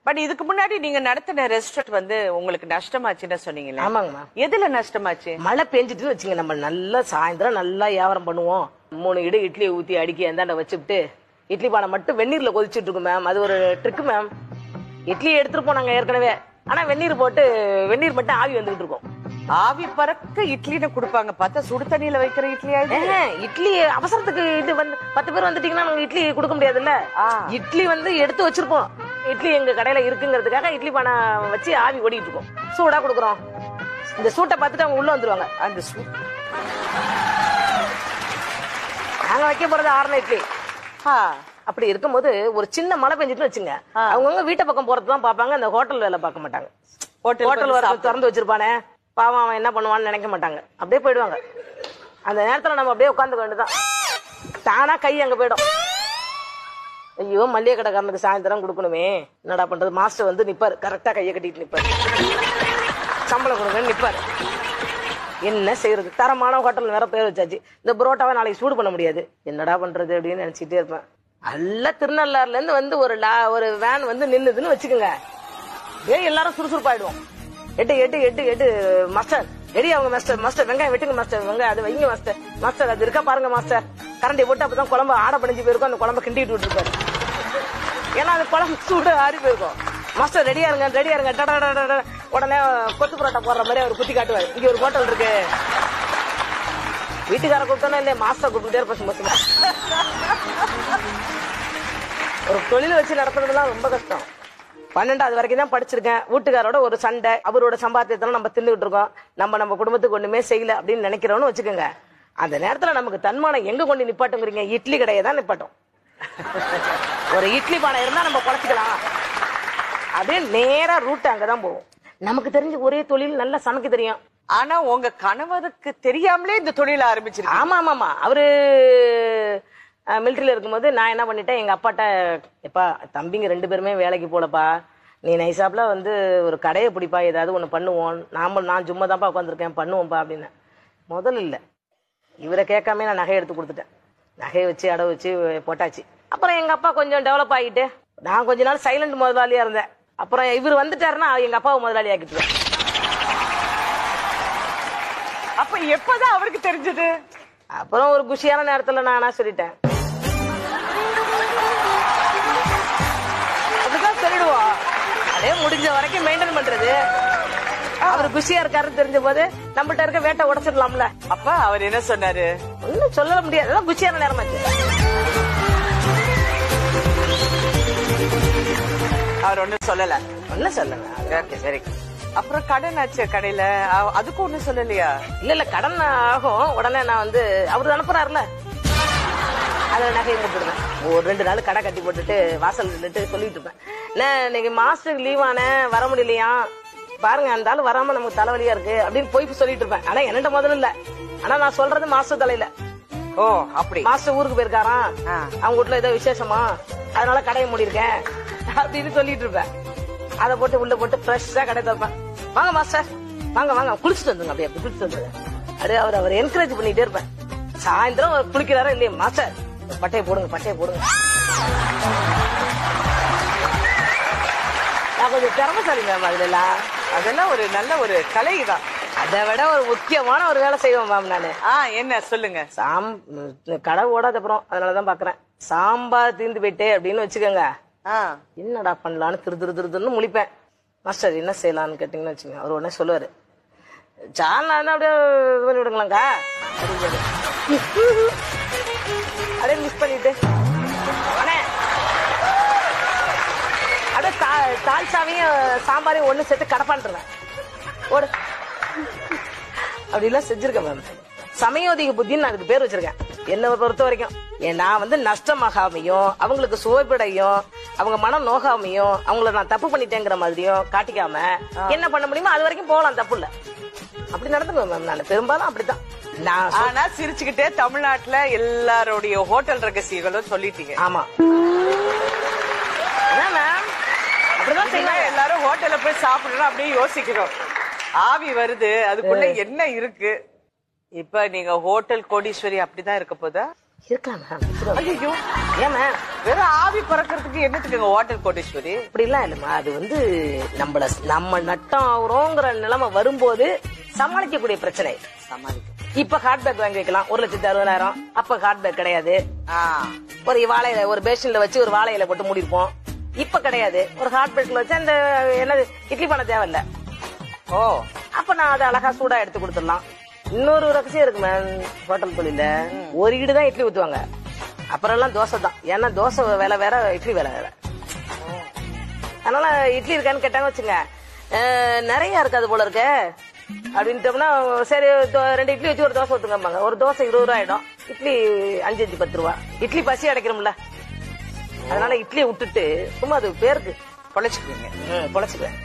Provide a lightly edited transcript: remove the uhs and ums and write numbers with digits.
But இதுக்கு முன்னாடி நீங்க நடத்தின ரெஸ்டாரண்ட் வந்து உங்களுக்கு நஷ்டமாச்சுன்னு சொன்னீங்களே? ஆமாங்கம்மா. எதுல நஷ்டமாச்சு? மழை பெஞ்சிட்டு வச்சுங்க, நம்ம நல்லா சாயந்தரம் நல்லா வியாபாரம் பண்ணுவோம். 3 இடு இட்லியை ஊத்தி அடிக்கி எந்தாண்ட வச்சுட்டு இட்லி பானை மட்டும் வெந்நீர்ல கொதிச்சுட்டு இருக்கும் மேம். அது ஒரு ட்ரிக் மேம். இட்லி எடுத்துட்டு போனாங்க ஏற்கனவே, ஆனா வெந்நீர் போட்டு வெந்நீர் மட்டும் ஆவி வந்துகிட்டு இருக்கும். ஆவி பறக்க இட்லின்னு கொடுப்பாங்க, பார்த்தா சுடு தண்ணியில வைக்கிற இட்லி. இட்லி அவசரத்துக்கு இது வந்து 10 பேர் வந்துட்டீங்கன்னா நாங்க இட்லி கொடுக்க முடியாதுல்ல. இட்லி வந்து எடுத்து வச்சிருப்போம். இட்லி எங்க கடையில இருக்குங்கிறதுக்காக இட்லி பானை வச்சு ஆவி ஓடிட்டு இருக்கோம். சூடா கொடுக்குறோம். இந்த சூட்டை பார்த்துட்டு அவங்க உள்ள வந்துருவாங்க. அந்த நாங்க வைக்க போறது 6 இட்லி. அப்படி இருக்கும்போது ஒரு சின்ன மழை பெஞ்சிட்டு வச்சுங்க, அவங்கவுங்க வீட்டை பக்கம் போறதுதான் பாப்பாங்க. அந்த ஹோட்டல் வேலை பார்க்க மாட்டாங்க. ஹோட்டல் வர திறந்து வச்சிருப்பானே, பாவம் அவன் என்ன பண்ணுவான்னு நினைக்க மாட்டாங்க. அப்படியே போயிடுவாங்க. அந்த நேரத்துல நம்ம அப்படியே உட்காந்துக்க வேண்டியதான். தானா கை அங்க போயிடும். ஐயோ, மல்லிகை கடைக்காரனுக்கு சாயந்தரம் கொடுக்கணுமே, என்னடா பண்றது? மாஸ்டர் வந்து நிப்பாரு, கரெக்டா கையை கட்டிட்டு நிப்பாரு, சம்பளம் கொடுங்கன்னு நிப்பாரு. என்ன செய்யறது? தரமான ஹோட்டல் வேற பேர் வச்சாச்சு. இந்த புரோட்டாவை நாளைக்கு சூடு பண்ண முடியாது, என்னடா பண்றது அப்படின்னு நினைச்சிட்டே இருப்பேன். நல்ல திருநள்ளாறுல இருந்து வந்து ஒரு வேன் வந்து நின்னுதுன்னு வச்சுக்கோங்க, எல்லாரும் சுறுசுறுப்பாயிடுவோம். எட்டு மாஸ்டர் ரெடி அவங்க மாஸ்டர். மாஸ்டர் வெங்காயம் வெட்டுங்க மாஸ்டர், வெங்காயம் அது வைங்க மாஸ்டர். மாஸ்டர் அது இருக்கா பாருங்க மாஸ்டர். கரண்டி போட்டு அப்பதான் குழம்பு ஆட பணிஞ்சு போயிருக்கும். அந்த குழம்பு கிண்டிட்டு விட்டுருப்பாரு, ஏன்னா அது குழம்பு சூடு ஆறி போயிருக்கும். மாஸ்டர் ரெடியா இருங்க. உடனே கொத்து புரோட்டா போடுற மாதிரி அவர் குத்தி காட்டுவாரு, இங்க ஒரு ஹோட்டல் இருக்கு. வீட்டுக்கார கூப்பிட்டோன்னா இல்லையா, மாஸ்டர் கூப்பிட்டே இருப்பேன். ஒரு தொழில் வச்சு நடத்துறதுலாம் ரொம்ப கஷ்டம். 12வது வரைக்கும் தான் படிச்சிருக்கேன். வீட்டுக்காரோட ஒரு சண்டை, அவரோட சம்பாத்தியத்தெல்லாம் நம்ம தின்னுகிட்டு இருக்கோம். நம்ம குடும்பத்துக்கு ஒண்ணுமே செய்யல அப்படின்னு நினைக்கிறோம்னு வச்சுக்கோங்க. அந்த நேரத்துல நமக்கு தன்மானம் எங்க கொண்டு நிப்பாட்டுங்கிறீங்க? இட்லி கடையை தான் நிப்பாட்டும். ஒரு இட்லி பானை இருந்தா நம்ம குறைச்சிக்கலாம். அப்படியே நேரா ரூட் அங்கதான் போவோம். நமக்கு தெரிஞ்ச ஒரே தொழில், நல்லா சமைக்க தெரியும். ஆனா உங்க கணவருக்கு தெரியாமலே இந்த தொழில ஆரம்பிச்சிருக்கீங்க. ஆமா. அவரு மிலிட்டரியில இருக்கும்போது நான் என்ன பண்ணிட்டேன், எங்க அப்பாட்ட, எப்பா தம்பிங்க 2 பேருமே வேலைக்கு போலப்பா, நீ நைசாப்ல வந்து ஒரு கடையை பிடிப்பா, ஏதாவது ஒண்ணு பண்ணுவோம். நான் சும்மா தான்ப்பா உட்காந்துருக்கேன், பண்ணுவோம்ப்பா அப்படின்னு. முதல்ல இல்ல, இவரை கேட்காம நான் நகையை எடுத்து கொடுத்துட்டேன். நகையை வச்சு அடை வச்சு போட்டாச்சு. அப்புறம் எங்க அப்பா கொஞ்சம் டெவலப் ஆகிட்டு, நான் கொஞ்ச நாள் சைலண்ட் முதலாளியா இருந்தேன். அப்புறம் இவர் வந்துட்டாருன்னா எங்க அப்பாவை முதலாளி ஆக்கிட்டுருவேன். அப்ப எப்பதான் அவருக்கு தெரிஞ்சது? அப்புறம் ஒரு குஷியான நேரத்துல நானா சொல்லிட்டேன். அப்படிதான் சொல்லிடுவோம். அதே முடிஞ்ச வரைக்கும் மெயின்டைன் பண்றது. அவர் குஷியா இருக்காருன்னு தெரிஞ்ச போது நம்மகிட்ட இருக்க வேட்டை உடைச்சிடலாம்ல. அப்ப அவர் என்ன சொன்னாரு? ஒன்னும் சொல்ல முடியாது, அதான் குஷியான நேரமாச்சு. அவர் ஒண்ணும் சொல்லல. ஒன்னும் சொல்லுங்க. சரி. அப்புறம் கடன் ஆச்சு கடையில, அதுக்கு ஒண்ணும் சொல்லலையா? இல்ல கடன் ஆகும். உடனே நான் வந்து அவரு அனுப்புறாருல, அதுல நகையை போட்டுருவேன். ஒரு 2 நாள் கடை கட்டி போட்டுட்டு வாசல் நின்றுட்டு சொல்லிட்டு இருப்பேன், இன்னைக்கு மாஸ்டருக்கு லீவ் ஆன வர முடியலையா பாருங்க, அந்த ஆள் வராம நமக்கு தலைவலியா இருக்கு அப்படின்னு போய் சொல்லிட்டு இருப்பேன். ஆனா என்னட்ட முதல்ல இல்ல, ஆனா நான் சொல்றது மாஸ்டர் தலையில. ஓ அப்படி. மாஸ்டர் ஊருக்கு போயிருக்காராம், அவங்க வீட்டுல ஏதோ விசேஷமா, அதனால கடையை மூடிருக்கேன் அப்படின்னு சொல்லிட்டு இருப்பேன். அதை போட்டு உள்ள போட்டு ஃப்ரெஷ்ஷா கடை தப்பேன். வாங்க மாஸ்டர், வாங்க குளிச்சுட்டு வந்துங்க. அப்படியே குளிச்சுட்டு வந்துங்க. அப்படியே அவர் என்கரேஜ் பண்ணிட்டே இருப்பேன். சாயந்தரம் குளிக்கிறாரா இல்லையா, மாஸ்டர் பட்டையை போடுங்க. நான் கொஞ்சம் திறமைசாலி மேம். அதெல்லாம் ஒரு நல்ல ஒரு கலை தான். அதை விட ஒரு முக்கியமான ஒரு வேலை செய்வேன் மேம் நானு. என்ன சொல்லுங்க? கடை ஓடாத அப்புறம் அதனாலதான் பாக்குறேன். சாம்பார் தீர்ந்து போயிட்டே அப்படின்னு வச்சுக்கோங்க, என்னடா பண்ணலான்னு திருன்னு முழிப்பேன். மாஸ்டர் என்ன செய்யலான்னு கேட்டீங்கன்னு வச்சுக்கோங்க, அவர் உடனே சொல்லுவாரு, சால்னா அப்படியே இது பண்ணி விடுங்களாங்க அப்படியே மிஸ் பண்ணிட்டு அப்படியே தால்சாவையும் சாம்பாரையும் ஒண்ணு சேர்த்து கடப்பான்ட்டுருவேன். ஓடு அப்படிலாம் செஞ்சிருக்கேன் மேம். சமயோதிக புத்தின்னு நான் அதுக்கு பேர் வச்சிருக்கேன். என்னை பொறுத்த வரைக்கும் நான் வந்து நஷ்டமாகாமையும், அவங்களுக்கு சுவைப்படையும், அவங்க மனம் நோகாமையும், அவங்கள நான் தப்பு பண்ணிட்டேங்கிற மாதிரியும் காட்டிக்காம என்ன பண்ண முடியுமோ அது வரைக்கும் போகலாம், தப்பு இல்ல. அப்படி நடந்துக்குவேன் மேம். நான் பெரும்பாலும் அப்படித்தான். ஆனா சிரிச்சுக்கிட்டே தமிழ்நாட்டுல எல்லாருடைய ஹோட்டல் ரகசியங்களும் சொல்லிட்டீங்க. ஆமா, அப்படிதான் செய்யலாம். எல்லாரும் ஹோட்டல்ல போய் சாப்பிடணும் அப்படியே யோசிக்கிறோம். ஆவி வருது, அதுக்குள்ள என்ன இருக்கு? இப்ப நீங்க ஹோட்டல் கோடீஸ்வரி அப்படிதான் இருக்க போதா? இருக்கலாம் மேம். ஐயோ, ஏன் மேம்? வெறும் ஆவி பறக்கிறதுக்கு என்னத்துக்குங்க ஹோட்டல் கோட்டீஸ்வரி? அப்படிலாம் இல்லம்மா. அது வந்து நம்ம நட்டம் ஆகுறோங்கிற நிலைமை வரும்போது சமாளிக்கக்கூடிய பிரச்சனை. சமாளிக்க இப்ப ஹார்ட் பேக் வாங்கி வைக்கலாம் 1,60,000. அப்ப ஹார்ட் பேக் கிடையாது. ஒரு வாழையில ஒரு பேஷன்ல வச்சு ஒரு வாழையில போட்டு மூடிருப்போம். இப்ப கிடையாது. ஒரு ஹார்ட் பேக்ல வச்சு அந்த என்னது இட்லி பண்ண தேவையில்ல. ஓ, அப்ப நான் அதை அழகா சூடா எடுத்து கொடுத்துடலாம். இன்னொரு ரகசியம் இருக்கு மேம் ஹோட்டல் தொழில. ஒரு ஈடு தான் இட்லி ஊத்துவாங்க, அப்புறம் எல்லாம் தோசை தான். ஏன்னா தோசை விலை வேற, இட்லி விலை வேற. அதனால இட்லி இருக்கான்னு கேட்டாங்க வச்சுங்க, நிறைய இருக்காது போல இருக்க அப்படின்ட்டோம்னா சரி 2 இட்லி வச்சு ஒரு தோசை ஊத்துங்கம்பாங்க. ஒரு தோசை 20 ரூபா ஆயிடும், இட்லி 5 10 ரூபா. இட்லி பசி அடைக்கிறோம்ல, அதனால இட்லியை விட்டுட்டு சும்மா அது பேருக்கு பொழைச்சுக்குவீங்க. பொழைச்சுக்குவேன்.